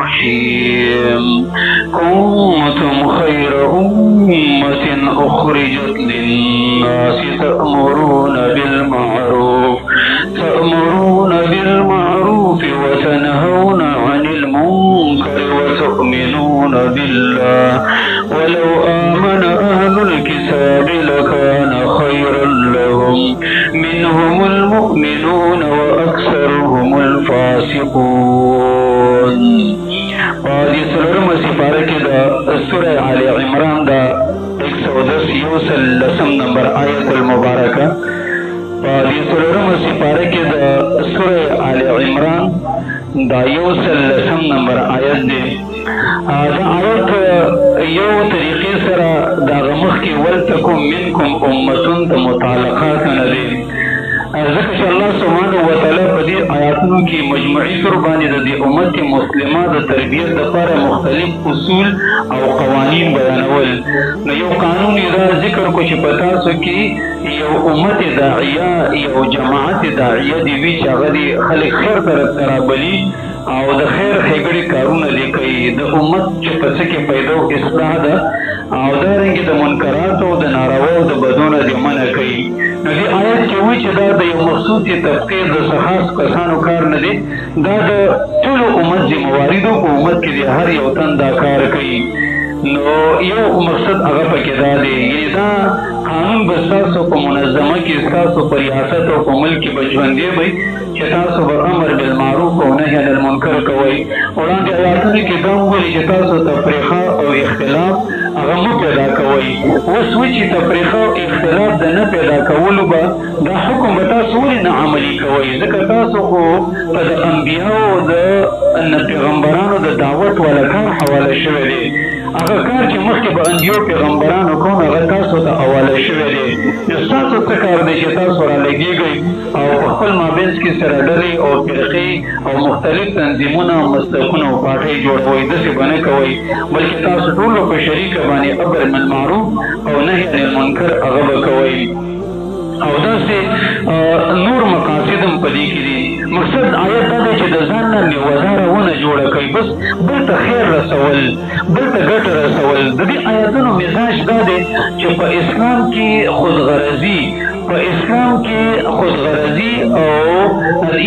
الرحيم كنتم خير أمة أخرجت للناس تأمرون بالمعروف وتنهون عن المنكر وتؤمنون بالله ولو آمن أهل الكتاب لكان خيرا لهم منهم المؤمنون وأكثرهم الفاسقون. قادی سلورم سپارہ کے دا سورہ آل عمران دا 110 یوسلسم نمبر آیت المبارکہ. قادی سلورم سپارہ کے دا سورہ آل عمران دا یوسلسم نمبر آیت دے. دا آیت یو طریقے سرا دا غمخ کی ولتکم منکم امتن دا متعلقات ندے. ذکر چې الله سبحانه وتعالی په دې آیاتونو کې مجموعي طور باندې د دې امت مسلمه د تربیت لپاره مختلف اصول او قوانین بیانول. نو یو قانون دا ذکر کو چې په تاسو کې یو امت داعیه یو جماعت داعیه دی وی چې هغه د خلک خیر طرف ته رابلي او د خیر ښېګړې کارونه دې کوي. د امت چې په څه کې پیدا او اصلاح ده او دارنګې د منکراتو او د نارواو د بدونه دې منع کوي. نو دې آیت کې وایي چې دا د یو مخصوصې طبقې د څه خاص کسانو کار نه دی، دا د ټولو امت ذمهواري ده. په امت کې د هر یو تن دا کار کوي. نو یو مقصد هغه پکې دا دی، یعنې دا قانون به ستاسو په منظمه کې ستاسو په ریاست او په ملک کې به ژوندی وي چې تاسو به امر بالمعروف او نهي عن المنکر کوئ. وړاندې آیاتونو کې دا وویل چې تاسو تفریقه او اختلاف هغه مه پیدا کوئ. اوس وایي چې تفریقه او اختلاف د نه پیدا کولو به دا حکم به تاسو ولې نه عملي کوئ؟ ځکه تاسو خو په د انبیاو د پیغمبرانو د دعوت والا کار حواله شوی دی. هغه کار چې مخکې به انبیاو پیغمبرانو کوم هغه تاسو ته حواله شوی دی. نو ستاسو څه کار دی چې تاسو رالګېږئ او په خپل مابینځ کې سره ډلې او فرقې او مختلف تنظیمونه او مسلکونه او پارټۍ جوړوئ. داسې به نه کوئ، بلکې تاسو ټولو په شریکه باندې امر بالمعروف او نهي عن المنکر هغه به کوئ. او داسې نور مقاصد هم په دې کې دي. مقصد آیت دا دی چې د ځان نه مېوهداره ونه جوړه کوي، بس بل ته خیر رسول، بل ته ګټه رسول. د دې آیاتونو مزاج دا دی چې په اسلام کې خودغرضي او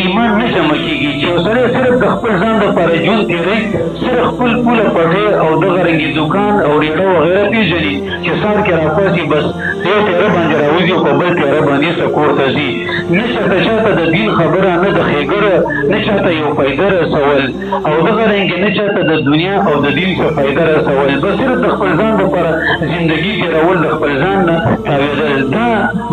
ایمان نه جمع کېږي چې یو سړی صرف د خپل ځان دپاره ژوند تېروي، صرف خپل پوله پټۍ او دغه رنګې دوکان او ریډه وغیره پېژني چې سهار کې راپاڅي بس یو تیاره باندې راوځي او په بل تیاره باندې څه کور ته ځي. نه چاته د دین خبره، نه د ښېګړه، نه چاته یو فایده رسول او دغه رنګې نه چاته د دنیا او د دین څه فایده رسول، بس صرف د خپل ځان دپاره زندګي تېرول، د خپل ځان نه تاوېدل. دا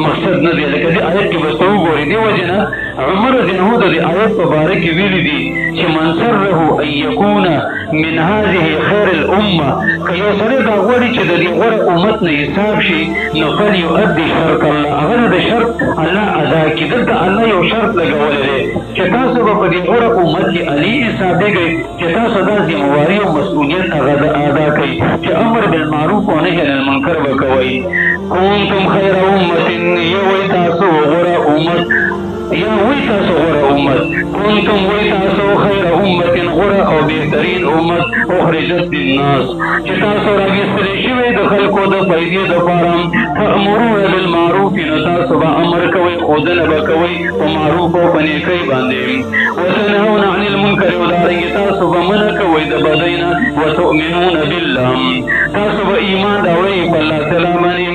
مقصد نه دی. لکه دې آیت کې به ته وګورې، دې وجې نه عمر رضی الله عنه د دې آیت په باره کې ویلي دي چې من سره ان یکون من هذه خیر الامه، که یو سړی دا غواړي چې د دې غوره امت نه حساب شي نو فلیؤدي شرط الله، هغه د شرط الله ادا کړي. دلته الله یو شرط لګولی دی چې تاسو به په دې غوره امت کې علي حسابېږئ چې تاسو دا ذمهواري او مسؤلیت هغه ادا کوئ چې امر بالمعروف او نهي عن المنکر به کوئ. کنتم خیر امة، یا وایي تاسو غوره امت، کنتم وی تاسو خیر امت غوره او بهترین امت اخرجت للناس چې تاسو راویستلی شوی د خلکو د پیدې دپاره. تأمرون بالمعروف، نو تاسو به امر کوئ، ښودنه به کوئ په معروف او په نیکۍ باندې. وتنهون عن المنکر، او دارنګې تاسو به منع کوئ د بدۍ نه. وتؤمنون بالله، تاسو به ایمان راوړئ په الله تعالی باندې.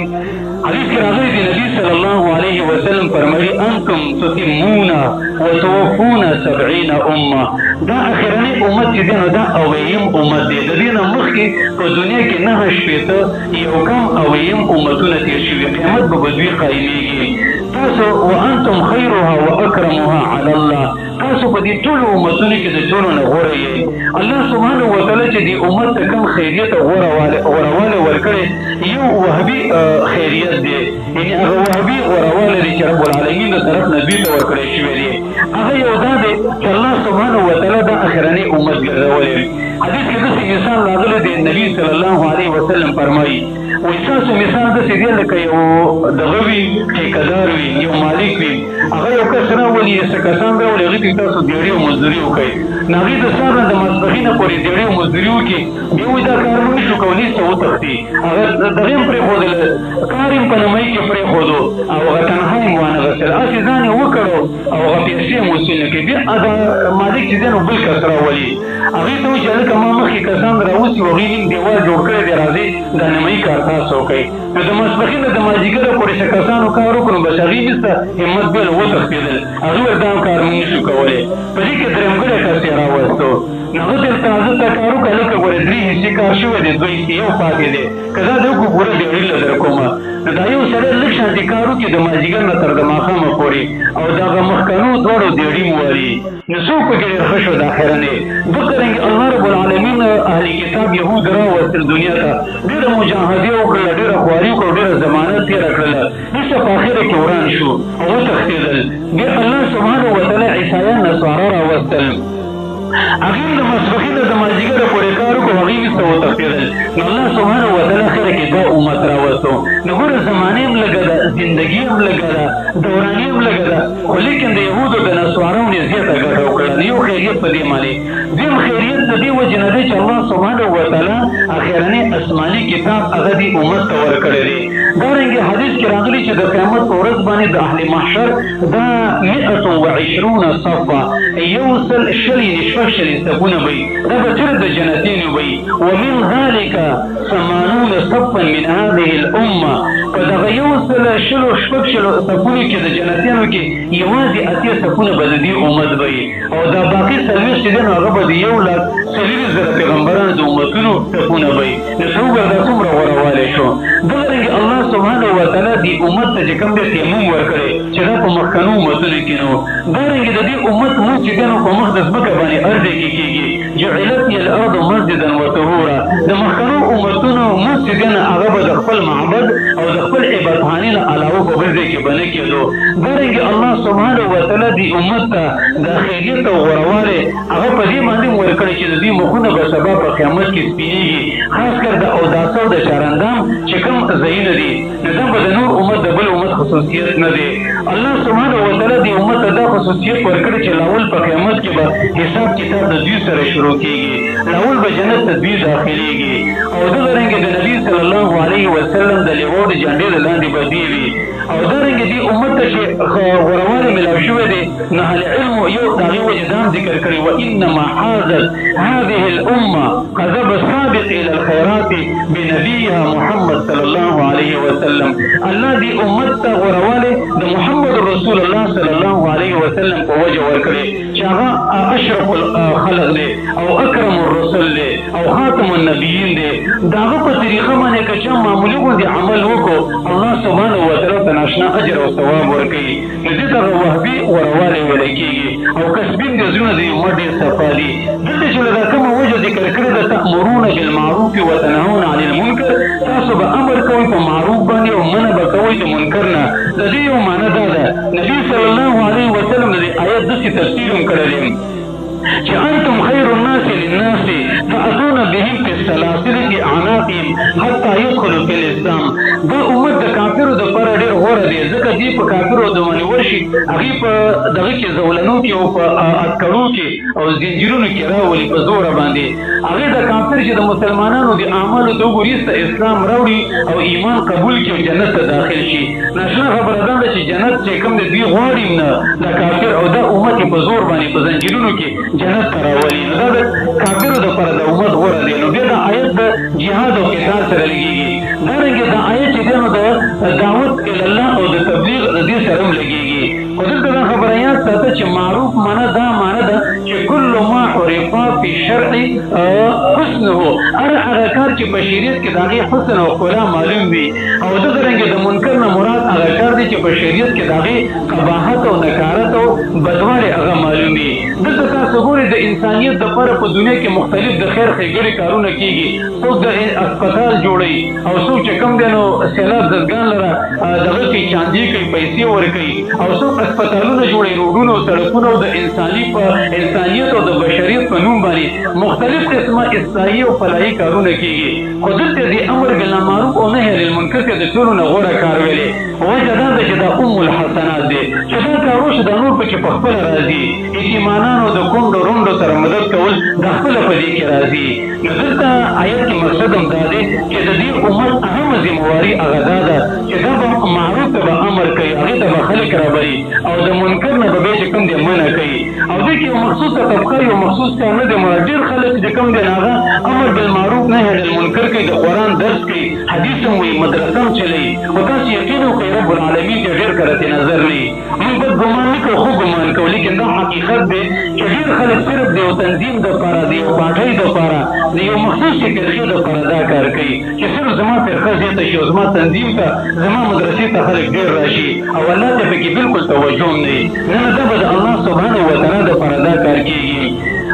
حدیث کې راغلی دی، نبي صلی الله علیه وسلم فرمایي انتم تتمون وتوفون 70 امه. دا اخرنی امت چې دی نو دا اویم امت دی. د دې نه مخکې په دنیا کې 9 یو کم اویم امتونه تېر شوي، قیامت به په دوی قایمېږي. تاسو وانتم خیرها واکرمها علی الله، تاسو په دې ټولو امتونو کې د ټولو نه غوره یې. الله سبحانه وتعالی چې دې امت ته کوم خیریت او غوروالی ورکړی، یو وهبي خیریت دی، یعنې هغه وهبي غوروالی دی چې رب العالمین د طرف نه دوی ته ورکړی شوی دی. هغه یو دا دی چې الله سبحانه وتعالی دا اخرنی امت ګرځولی. حدیث کې داسې مثال راغلی دی، نبي صلی الله علیه وسلم فرمایي وایي ستاسو مثال داسې دی لکه یو دغه وي ټیکهدار وي یو مالک وي هغه یو کس راولي څه کسان راولي هغې ته تاسو دیړې او مزدوري وکړئ نو هغې د سهار نه د ماسپښینه پورې دیړې او مزدوري وکړي بیا وایي دا کار موږ نشو کولی څه وتښتي هغه دغه هم پرېښودله کار هم په نمۍ کې پرېښودو او هغه تنخوا هم وانغېستل هسې ځان یې وکړو او هغه پیسې هم وصول نه کړي بیا د مالک چې دی نو بل کس راولي هغې ته وایي چې هلکه ما مخکې کسان راوڅي و هغې نیم دیوال جوړ کړی دی راځئ دا نمۍ کار تاسو وکړئ نو د ماسپښینه د مازدیګره پورې چې کسانو کار وکړو بس هغې بېرته همت بیا وتښتېدل هغې ویل دا کار موږ نشو کولی په دې کې درېمګړی کس یې راوستو نو هغه ته تازه ته کار وکړه هلکه ګوره 3 حصې کار شوی دی 2 حصې یو پاتې دی که دا دی وکړو پوره ډېوړي له در کومه نو دا یو سړی لږ شانتې کار وکړي د مازدیګر نه تر د ماښامه پورې او د هغه مخکنو دواړو دیوړي مو والي نو څوک پکې ډېر ښه شو د اخرنې دغه رنګې الله رب العالمین اهل کتاب یهود راوستل دنیا ته ډېره مجاهدې وکړله ډېره خواري وکړه ډېره زمانه تېره کړله هېڅه په اخره کې وران شو او وتښتېدل بیا الله سبحانه وتعالی عیسایان نصارا راوستل هغې د ماسپښینه د مازدیګره پورې کار وکړو هغې وروسته وتښتېدل نو الله سبحانه وتعالی اخره کې دا امت راوستو نو ګوره زمانې هم لږه ده زندګي هم لږه ده دوراني هم لږه ده خو لیکن د یهودو د نصاراو نه زیاته ګټه وکړه د یو خیریت په دې معنې دویم خیریت د دې وجې نه دی چې الله سبحانه وتعالی اخرنی آسماني کتاب هغه دې امت ته ورکړی دی دارنګې حدیث کې راغلي چې د قیامت په ورځ باندې د اهل محشر دا 120 صفه یو سل شلي شپږ شلي صفونه به دا به صرف د جنتینو به ومن ذلك 80 صفا من هذه الامه په دغه یو سل شلو شپږ شلو صفونو کې د جنتینو کې یوازې 80 صفونه به د دې امت به او دا باقي 40 چې دی نو هغه به د 1,40,000 پیغمبرانو د امتونو صفونه به نو څه وګوره دا څومره غوروالی شو دغرنګې الله سبحانه وتعالی دې امت ته چې کوم دی تیمم ورکړی چې دا په مخکنو امتونو کې نو دغرنګې د دې امت مونځ چې دی نو په مخ د ځمکه باندې ارض کې کېږي جعلت هي الارض مسجدا وطهورا د مخکنو امتونو مونځ چې دی نو هغه به د خپل معبد او د خپل عبادتخانې نه علاوه په بل ځای کې به نه کېدو دغرنګې الله سبحانه وتعالی دې امت ته د خیریت او غوروالی هغه په دې باندې ورکړی چې د دې مخونه به سبا په قیامت کې سپینېږي خاص کر د اوداسه او د چارندام چې کوم ځایونه دي نو دا به د نور امت د بل امت خصوصیت نه دی الله سبحانه وتعالی دې امت ته دا خصوصیت ورکړی چې لاول په قیامت کې به حساب کتاب د دوی سره شروع کېږي لاول به جنت ته دوی داخلېږي او دغرنګې د نبي صلی الله علیه وسلم د لیوو د جنډې د لاندې به دوی وي او دغرنګې دې امت ته چې غوروالی میلاو شوی دی نو اهل علمو یو د هغې وجې دا هم ذکر کړي وانما حازت هذه الامه قذب السابق الى الخيرات بنبيها محمد صلى الله عليه وسلم الله دې امت ته غوروالی د محمد رسول الله صلی الله علیه وسلم په وجه ورکړي چې هغه اشرف الخلق دی او اکرم الرسل دی او خاتم النبیین دی د هغه په طریقه باندې که چا معمولي غوندې عمل وکړو الله سبحانه وتعالی ته ناشنا اجر او ثواب ورکوي نو دې ته وهبي غوروالی ویلی کېږي او کسبین د زړونه د امت ډېر صفا دي دلته چې له دا کومه وجه ذکر کړې ده تأمرون بالمعروف وتنهون عن المنکر تاسو به امر کوئ په معروف باندې او منع به کوئ د منکر نه د دې یو معنی دا ده نبي صلی الله علیه وسلم د دې آیت داسې تفسیر هم کړی دی چې انتم خیر الناس للناس تأتون بهم في السلاسل في اعناقهم حتى يدخلوا في الاسلام دا امت د کافرو دپاره ډېر غوره دی ځکه دې په کافرو د باندې ورشي هغې په دغه کې زولنو کې او په اتکړو کې او زنجیرونو کې راولي په زوره باندې هغې د کافر چې د مسلمانانو د اعمالو ته وګوري اسلام راوړي او ایمان قبول کړي او جنت ته داخل شي ناشنا خبره دا ده چې جنت چې کوم د دوی غواړي نه د کافر او دا امت په زور باندې په زنجیرونو کې جنت ته راولي نو دا د کافرو دپاره د امت غوره دی نو بیا دا آیت د جهاد او قتال سره لګېږي دارنګې دا آیت چې دی نو د دعوت الله او د تبلیغ د دې سره هم لګېږي خو دلته دا خبره یاد ساته چې معروف معنا دا معنا ده چې کل ما عرف فی الشرع حسنه هر هغه کار چې په شریعت کې د هغې حسن او ښکلا معلوم وي او دغرنګې د منکر نه مراد هغه کار دی چې په شریعت کې د هغې قباحت او نکارت او بدوالی هغه معلومي. دلته تاسو ګورئ د انسانیت دپاره په دنیا کې مختلف د خیر ښېګړې کارونه کېږي. څوک د اسپتال جوړوي او څوک چې کوم دی نو سیلاب دستګان لره دغه کوي چاندي کوي پیسې ورکوي او څوک اسپتالونه جوړوي روډونه او سړکونه او د انسانیت او د بشریت په نوم باندې مختلف قسمه اصلاحي او فلاحي کارونه کېږي. خو دلته د امر بالمعروف او نهي عن المنکر کې د ټولو نه غوره کار ویلې وجه دا ده چې دا الحسنات دی چې دا کار وشي دا نور پکې په خپله راځي. یتیمانانو د کونډو رونډو سره مدد کول دا خپله په دې کې راځي. نو دلته آیت کې مقصد هم دا دی چې د دې امت اهمه ذمواري هغه دا ده چې دا به معروف ته به امر کوي، هغې ته به خلک رابري او د منکر نه به بیا چې کوم دی منع کوي. او دې کې یو مخصوصه طبقه یو مخصوص کار نه دی مراد. ډېر خلک چې کوم دی هغه امر بالمعروف نهي عن المنکر کوي، د قرآن درس کوي، حدیث هم وایي، مدرسه هم چلوي. خو تاسو یقین وکړئ رب العالمین چې ډېر کرت نظر نه وي. موږ بد ګمان نه کوو، خو ګمان کوو، لیکن دا حقیقت دی چې ډېر خلک صرف د یو تنظیم دپاره د یو پارټۍ دپاره د یو مخصوصې فرقې دپاره دا کار کوي چې صرف زما فرقه زیاته شي او زما تنظیم ته زما مدرسې ته خلک ډېر راشي او الله ته پکې بلکل توجه هم نه وي. نه دا به د الله سبحانه وتعالی دپاره دا کار کېږي.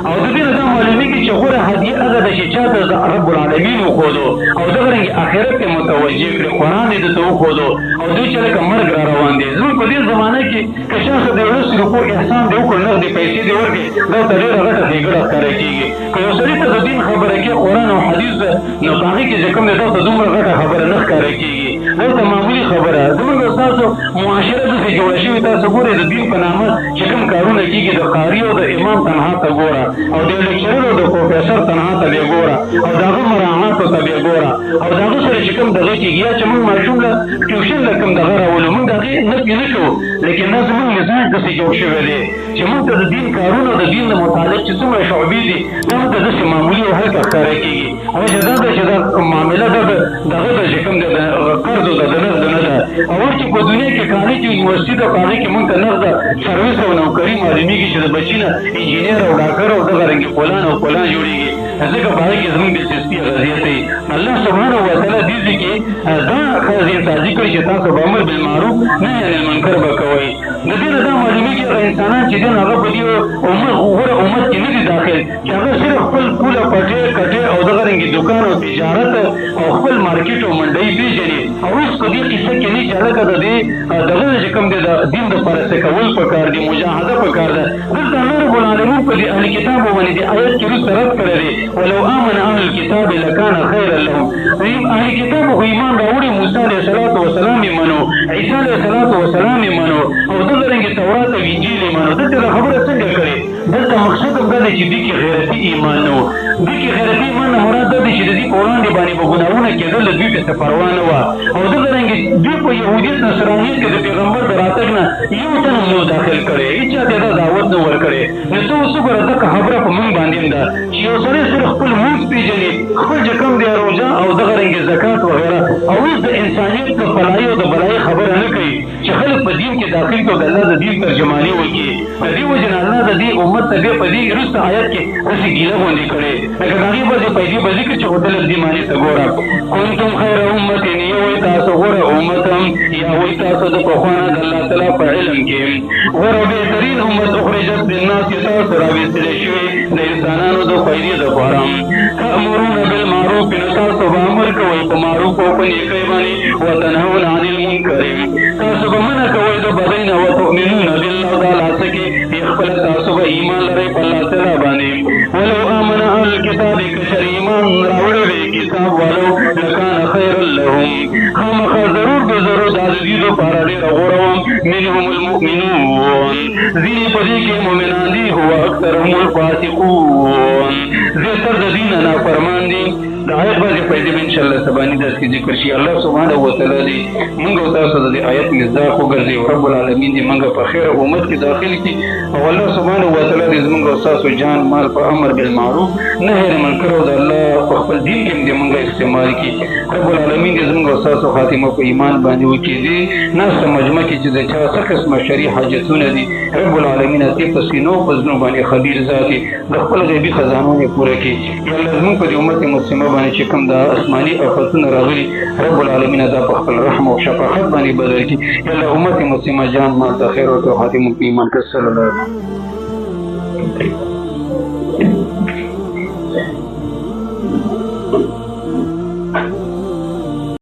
او د دې نه دا معلومېږي چې غوره هدیه هغه ده چې چا ته رب العالمین وښودو او دغه رنګې آخرت ته متوجه کړي، قرآن یې درته وښودو او دوی چې لکه مرګ را روان دی. زموږ په دې زمانه کې که چا څه د 10 روپو احسان دی وکړو، نغدې پیسې دې ورکړې، دا ورته ډېره غټه ښېګړه ښکاره کېږي. که یو سړي ته د دین خبره کې قرآن او حدیث ده نو په هغې کې چې کوم دی دا ورته دومره غټه خبره نه ښکاره کېږي، دا ورته معمولي خبره. زموږ ستاسو معاشره داسې جوړه شوې، تاسو ګورئ د دین په نامه چې کوم کارونه کېږي د قاري او د امام تنها ته ګوره او د لیکچرر او د پروفیسر تنها ته بیا ګوره او د هغه مراعاتو ته بیا ګوره او د هغه سره چې کوم دغه کېږي. یا چې موږ ماشوم له ټیوشن له کوم دغه راولو، موږ د هغې نفي نه کوو، لیکن دا زموږ مزاج داسې جوړ شوی دی چې موږ ته د دین کارونه د دین نه متعلق چې څومره شعبې دي دا موږ ته داسې معمولي او هلکه ښکاره کېږي. وجه دا ده چې دا معامله دا دغه ده چې کوم دی د قرضو ده، د نغدو نه ده. او چې په دنیا کې کالج یونیورسټي ده، په هغې کې موږ ته نغده سروس او نوکري معلومېږي چې د بچي نه انجینر او ډاکټر او دغه رنګې فلان او فلان جوړېږي. ځکه په هغې کې زموږ دلچسپي هغه زیاته وي. الله سبحانه وتعالی دې ځای کې دا ښځې سازي کړي چې تاسو به امر بالمعروف نهي عن المنکر به کوئ. د دې نه دا معلومېږي هغه انسانان چې دي نو هغه په دې غوره امت کې نه دي داخل چې هغه صرف خپل پوله پټې کټې او دغه رنګې دوکان او تجارت او خپل مارکېټ او منډۍ پېژني. او اوس په دې قصه کې نه چې هلکه د دې دغه چې کوم دی د دین دپاره څه کول پکار دي، مجاهده پکار ده. دلته الله رب العالمین په دې اهل کتابو باندې د آیت کې وروسته رد کړی دی، ولو آمن اهل الکتاب لکان خیرا لهم. اهل کتابو خو ایمان راوړي، موسی علیه الصلاة وسلام یې منو، عیسی علیه الصلاة وسلام یې منو او دغه رنګې تورات او انجیل یې منو. دلته دا خبره څنګه کړې؟ دلته مقصد هم دا دی چې دوی کې غیرتي ایمان نه و. دوی کې غیرتي ایمان نه مراد دا دی چې د دوی په وړاندې باندې به ګناهونه کېدل، د دوی ته څه پروا نه وه. او دغه رنګې دوی په یهودیت نصرانیت کې د پیغمبر د راتګ نه یو تن هم نه و داخل کړی، هېچا ته دا دعوت نه ورکړی. نو ته اوس وګوره دغه خبره په موږ باندې هم ده چې یو سړی صرف خپل مونځ پېژني، خپل چې کوم دی روژه او دغه رنګې زکات وغیره، او اوس د انسانیت د فلاحي او د بلایي خبره نه کوي چې خلک په دین کې داخل کړي او د الله د دین ترجماني وکړي. د دې وجې نه الله د دې امت ته بیا په دې وروسته آیت کې داسې ګیله غوندې کړې لکه د هغې بعضې پیسې به ذکر چې غوډله دې معنې ته ګوره. کنتم خیر امت، یا وایي تاسو غوره امت هم، یا وایي تاسو د پخوا نه د الله تعالی په علم کې غوره بهترین امت اخرجت للناس، چې تاسو راویستلی شوي د انسانانو د فایدې دپاره. تأمرون بالمعروف، نو تاسو به امر کوئ په معروف او په نیکۍ باندې، وتنهون عن المنکر، تاسو به منع کوئ د بدۍ نه، وتؤمنون بالله، دا لاسه کې خپله تاسو به ایمان لرئ په الله تعالی باندې. ولو آمن اهل الکتاب، که چېرې ایمان راوړی وی کتاب والو، لکان خیرا لهم، خامخا ضرور به ضرور دا د دوی دپاره ډېره غوره وه. منهم المؤمنون، ځینې په دې کې مؤمنان دي، هو اکثرهم الفاسقون، زیاتر د دوی نه نافرمان دي. د آیت بعضې فایدې به انشاءالله سباني درس کې ذکر شي. الله سبحانه وتعالی دې موږ او تاسو د دې آیت مصداق وګرځي او رب العالمین دې موږ په خیره امت کې داخل کړي. او الله سبحانه وتعالی دې زموږ او تاسو جان مال په امر بالمعروف نهي عن المنکر او د الله په خپل دین کې دې موږ استعمال کړي. رب العالمین دې زموږ تاسو خاتمه په ایمان باندې وکړي. دې ناسته مجمع کې چې د چا څه قسمه شرعي حاجتونه دي رب العالمین دې په سینو په زړونو باندې خبیر ذاتي د خپل غیبي خزانو یې پوره کړي. یا الله زموږ په دې امت مسلمه باندې چې کوم د آسماني آفتونه راغلي رب العالمین دا په خپل رحم او شفقت باندې بدل کړي. یا الله امت مسلمه جان مال ته خیر او خاتمه په ایمان کې صلی الله علیه وسلم.